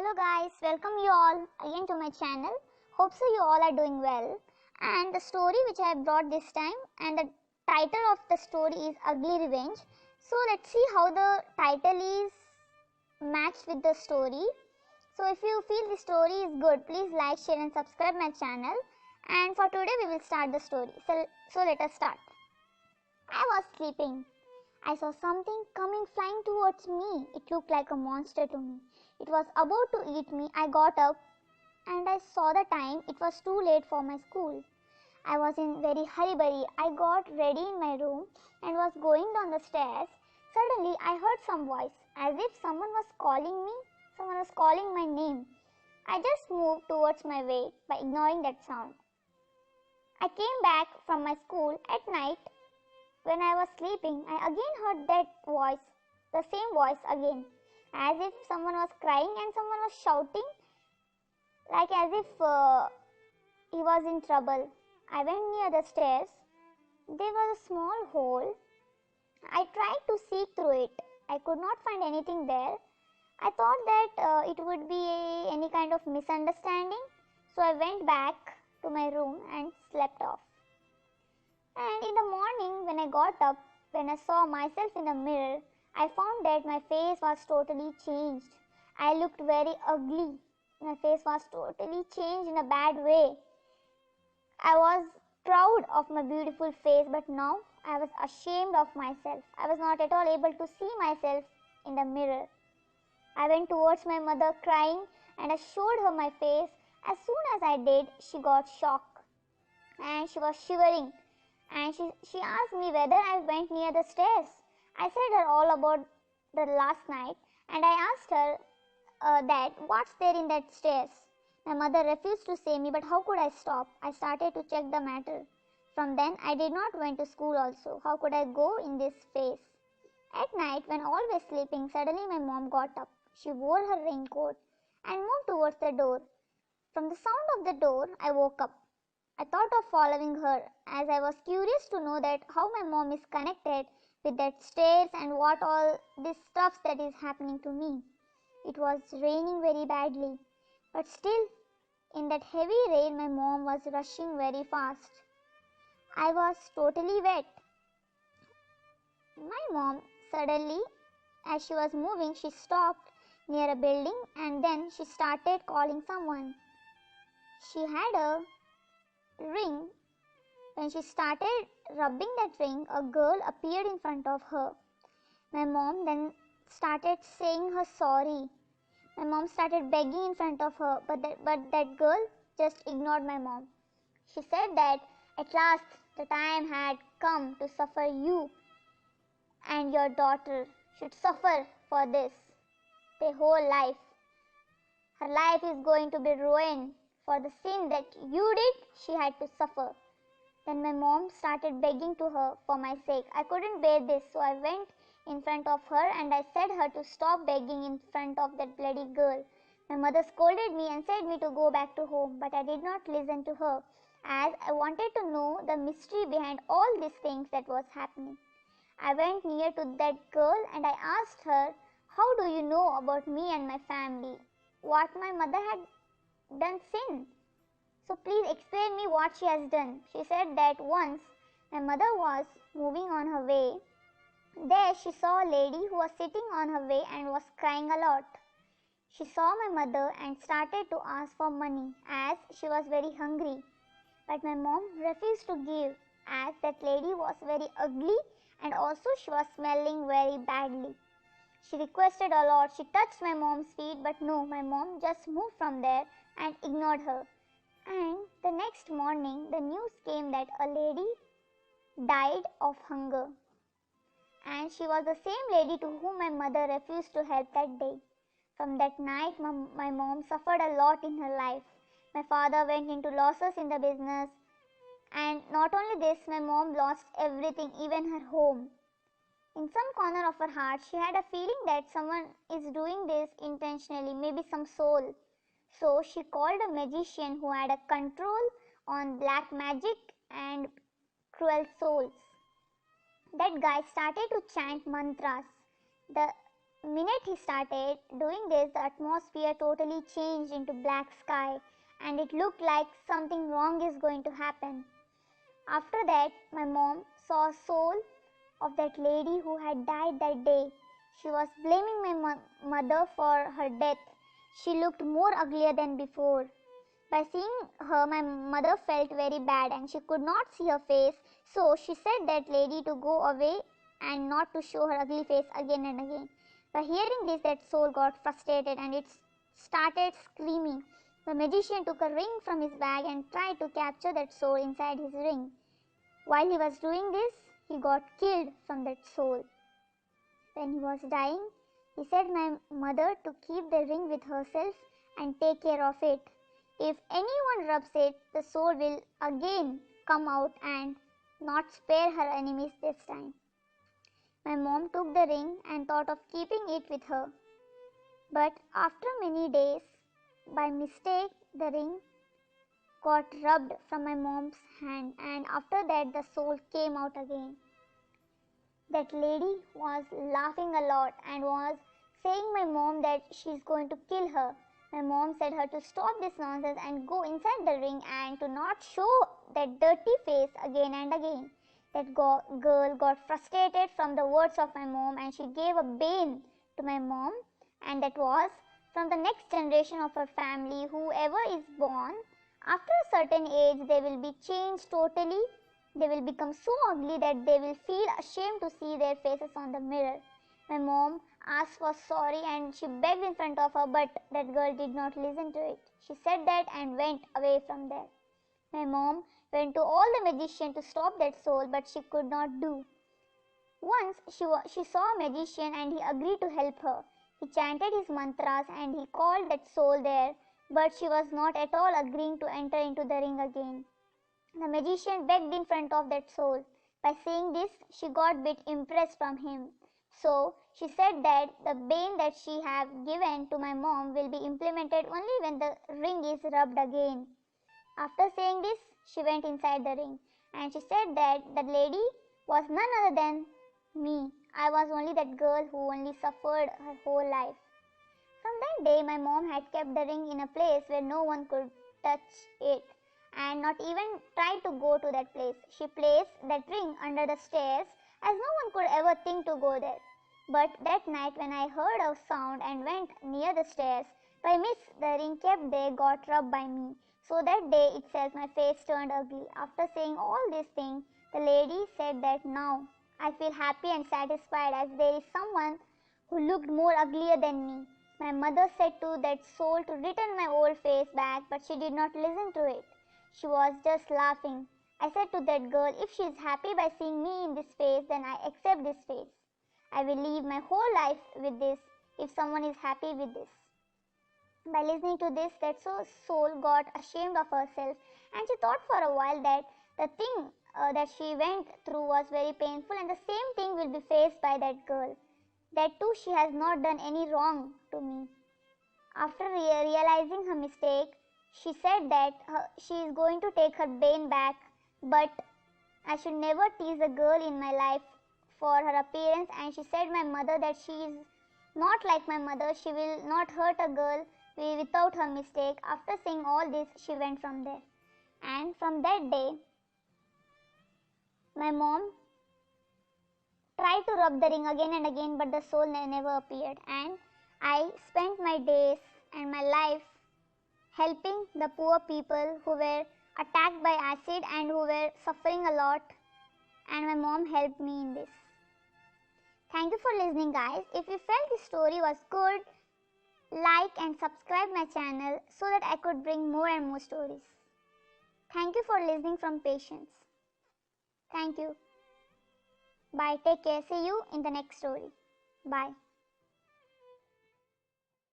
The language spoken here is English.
Hello guys, welcome you all again to my channel. Hope so you all are doing well. And the story which I have brought this time, and the title of the story is Ugly Revenge. So let's see how the title is matched with the story. So if you feel the story is good, please like, share and subscribe my channel. And for today we will start the story. So let us start. I was sleeping. I saw something coming flying towards me. It looked like a monster to me. It was about to eat me. I got up and I saw the time. It was too late for my school. I was in very hurry. I got ready in my room and was going down the stairs. Suddenly I heard some voice, as if someone was calling me. Someone was calling my name. I just moved towards my way by ignoring that sound. I came back from my school at night. When I was sleeping, I again heard that voice, the same voice again, as if someone was crying and someone was shouting, like as if he was in trouble. I went near the stairs. There was a small hole. I tried to see through it. I could not find anything there. I thought that it would be any kind of misunderstanding, so I went back to my room and slept off. And in the morning, when I got up, when I saw myself in the mirror, I found that my face was totally changed. I looked very ugly. My face was totally changed in a bad way. I was proud of my beautiful face, but now I was ashamed of myself. I was not at all able to see myself in the mirror. I went towards my mother crying and I showed her my face. As soon as I did, she got shocked and she was shivering. And she asked me whether I went near the stairs. I said her all about the last night, and I asked her that what's there in that stairs. My mother refused to say me, but how could I stop? I started to check the matter. From then I did not went to school also. How could I go in this phase? At night, when all were sleeping, suddenly my mom got up. She wore her raincoat and moved towards the door. From the sound of the door, I woke up. I thought of following her, as I was curious to know that how my mom is connected with that stairs and what all this stuff that is happening to me. It was raining very badly, but still in that heavy rain my mom was rushing very fast. I was totally wet. My mom suddenly, as she was moving, she stopped near a building and then she started calling someone. She had a ring. When she started rubbing that ring, a girl appeared in front of her. My mom then started saying her sorry. My mom started begging in front of her, but that girl just ignored my mom. She said that at last the time had come to suffer. You and your daughter should suffer for this their whole life. Her life is going to be ruined for the sin that you did. She had to suffer. Then my mom started begging to her for my sake. I couldn't bear this, so I went in front of her and I said her to stop begging in front of that bloody girl. My mother scolded me and said me to go back to home, but I did not listen to her, as I wanted to know the mystery behind all these things that was happening. I went near to that girl and I asked her, how do you know about me and my family? What my mother had done sin? So please explain me what she has done. She said that once my mother was moving on her way. There she saw a lady who was sitting on her way and was crying a lot. She saw my mother and started to ask for money as she was very hungry. But my mom refused to give, as that lady was very ugly and also she was smelling very badly. She requested a lot. She touched my mom's feet, but no, my mom just moved from there and ignored her. And the next morning, the news came that a lady died of hunger. And she was the same lady to whom my mother refused to help that day. From that night, my mom suffered a lot in her life. My father went into losses in the business. And not only this, my mom lost everything, even her home. In some corner of her heart, she had a feeling that someone is doing this intentionally, maybe some soul. So she called a magician who had a control on black magic and cruel souls. That guy started to chant mantras. The minute he started doing this, the atmosphere totally changed into black sky and it looked like something wrong is going to happen. After that, my mom saw a soul of that lady who had died that day. She was blaming my mother for her death. She looked more uglier than before. By seeing her, my mother felt very bad and she could not see her face, so she said that lady to go away and not to show her ugly face again and again. By hearing this, that soul got frustrated and it started screaming. The magician took a ring from his bag and tried to capture that soul inside his ring. While he was doing this, he got killed from that soul. When he was dying, he said my mother to keep the ring with herself and take care of it. If anyone rubs it, the soul will again come out and not spare her enemies this time. My mom took the ring and thought of keeping it with her. But after many days, by mistake, the ring got rubbed from my mom's hand, and after that, the soul came out again. That lady was laughing a lot and was saying my mom that she's going to kill her. My mom said her to stop this nonsense and go inside the ring and to not show that dirty face again and again. That girl got frustrated from the words of my mom and she gave a bane to my mom, and that was from the next generation of her family, whoever is born, after a certain age they will be changed totally. They will become so ugly that they will feel ashamed to see their faces on the mirror. My mom asked for sorry and she begged in front of her, but that girl did not listen to it. She said that and went away from there. My mom went to all the magicians to stop that soul, but she could not do. Once she saw a magician and he agreed to help her. He chanted his mantras and he called that soul there, but she was not at all agreeing to enter into the ring again. The magician begged in front of that soul. By saying this, she got bit impressed from him. So she said that the bane that she have given to my mom will be implemented only when the ring is rubbed again. After saying this, she went inside the ring and she said that the lady was none other than me. I was only that girl who only suffered her whole life. From that day, my mom had kept the ring in a place where no one could touch it and not even try to go to that place. She placed that ring under the stairs as no one could ever think to go there. But that night when I heard a sound and went near the stairs, by miss the ring kept there got rubbed by me. So that day itself my face turned ugly. After saying all these things, the lady said that now I feel happy and satisfied as there is someone who looked more uglier than me. My mother said to that soul to return my old face back, but she did not listen to it. She was just laughing. I said to that girl, if she is happy by seeing me in this face, then I accept this face. I will live my whole life with this if someone is happy with this. By listening to this, that soul got ashamed of herself and she thought for a while that the thing that she went through was very painful and the same thing will be faced by that girl. That too, she has not done any wrong to me. After realizing her mistake, she said that she is going to take her bane back, but I should never tease a girl in my life for her appearance, and she said my mother that she is not like my mother, she will not hurt a girl without her mistake. After saying all this, she went from there. And from that day, my mom tried to rub the ring again and again, but the soul never appeared, and I spent my days and my life helping the poor people who were attacked by acid and who were suffering a lot, and my mom helped me in this. Thank you for listening, guys. If you felt this story was good, like and subscribe my channel so that I could bring more and more stories. Thank you for listening from patience. Thank you. Bye. Take care. See you in the next story. Bye.